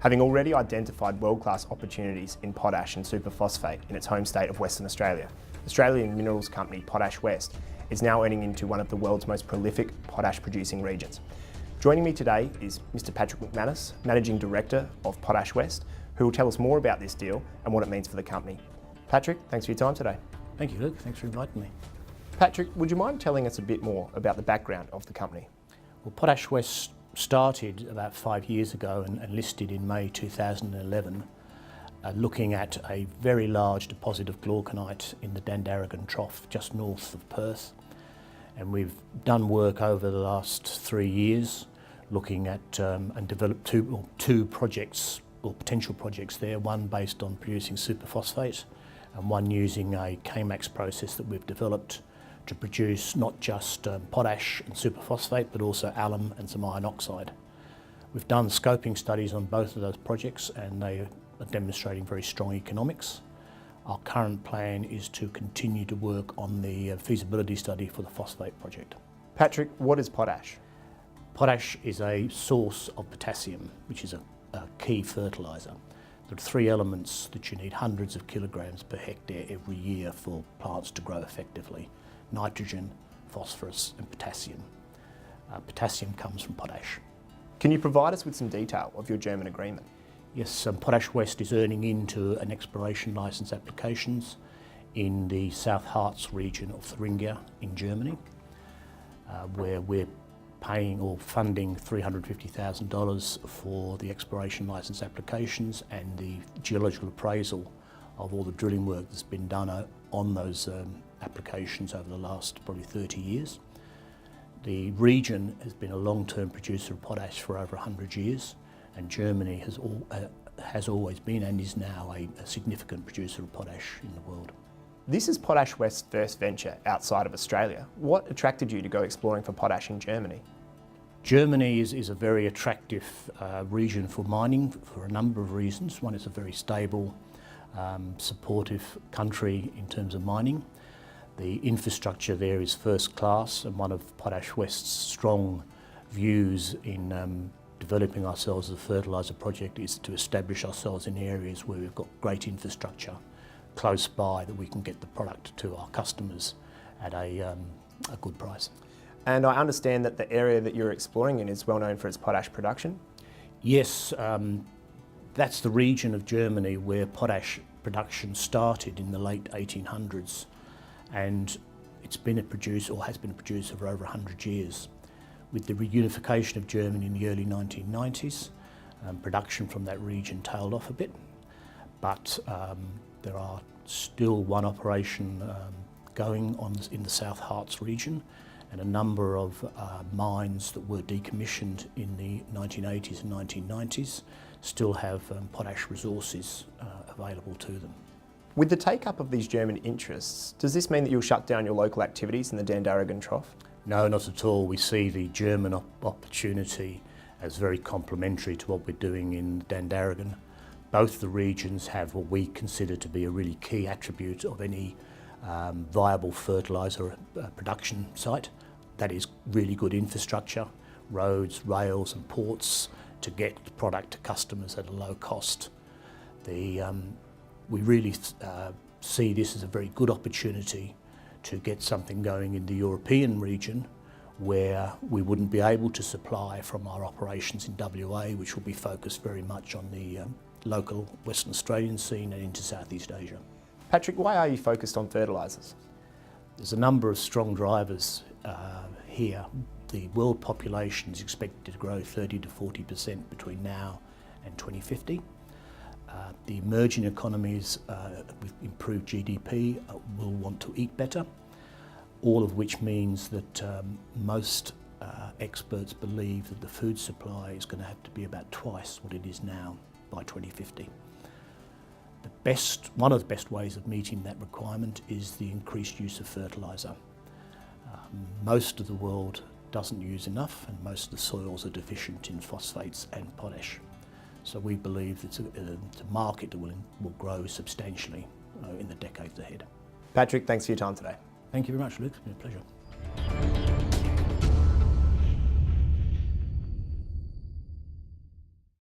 having already identified world-class opportunities in potash and superphosphate in its home state of Western Australia. Australian minerals company Potash West is now earning into one of the world's most prolific potash producing regions. Joining me today is Mr. Patrick McManus, Managing Director of Potash West, who will tell us more about this deal and what it means for the company. Patrick, thanks for your time today. Thank you, Luke. Thanks for inviting me. Patrick, would you mind telling us a bit more about the background of the company? Well, Potash West started about 5 years ago and listed in May 2011, looking at a very large deposit of glauconite in the Dandaragan Trough just north of Perth. And we've done work over the last 3 years looking at and developed two projects or potential projects there, one based on producing superphosphate and one using a K-Max process that we've developed to produce not just potash and superphosphate, but also alum and some iron oxide. We've done scoping studies on both of those projects and they are demonstrating very strong economics. Our current plan is to continue to work on the feasibility study for the phosphate project. Patrick, what is potash? Potash is a source of potassium, which is a key fertiliser. There are three elements that you need hundreds of kilograms per hectare every year for plants to grow effectively: nitrogen, phosphorus and potassium. Potassium comes from potash. Can you provide us with some detail of your German agreement? Yes, Potash West is earning into an exploration licence applications in the South Harz region of Thuringia in Germany, where we're paying or funding $350,000 for the exploration licence applications and the geological appraisal of all the drilling work that's been done on those applications over the last probably 30 years. The region has been a long-term producer of potash for over 100 years, and Germany has always been and is now a significant producer of potash in the world. This is Potash West's first venture outside of Australia. What attracted you to go exploring for potash in Germany? Germany is a very attractive region for mining for a number of reasons. One, it's a very stable, supportive country in terms of mining. The infrastructure there is first class, and one of Potash West's strong views in developing ourselves as a fertiliser project is to establish ourselves in areas where we've got great infrastructure close by that we can get the product to our customers at a good price. And I understand that the area that you're exploring in is well known for its potash production? Yes, that's the region of Germany where potash production started in the late 1800s, and it's been a producer, or has been a producer, for over 100 years. With the reunification of Germany in the early 1990s, production from that region tailed off a bit, but there are still one operation going on in the South Harz region, and a number of mines that were decommissioned in the 1980s and 1990s still have potash resources available to them. With the take-up of these German interests, does this mean that you'll shut down your local activities in the Dandaragan Trough? No, not at all. We see the German opportunity as very complementary to what we're doing in Dandaragan. Both the regions have what we consider to be a really key attribute of any viable fertiliser production site. That is really good infrastructure, roads, rails and ports to get the product to customers at a low cost. We really see this as a very good opportunity to get something going in the European region where we wouldn't be able to supply from our operations in WA, which will be focused very much on the local Western Australian scene and into Southeast Asia. Patrick, why are you focused on fertilisers? There's a number of strong drivers here. The world population is expected to grow 30 to 40% between now and 2050. The emerging economies with improved GDP will want to eat better, all of which means that most experts believe that the food supply is going to have to be about twice what it is now by 2050. One of the best ways of meeting that requirement is the increased use of fertiliser. Most of the world doesn't use enough, and most of the soils are deficient in phosphates and potash. So we believe it's a market that will grow substantially in the decades ahead. Patrick, thanks for your time today. Thank you very much, Luke. It's been a pleasure.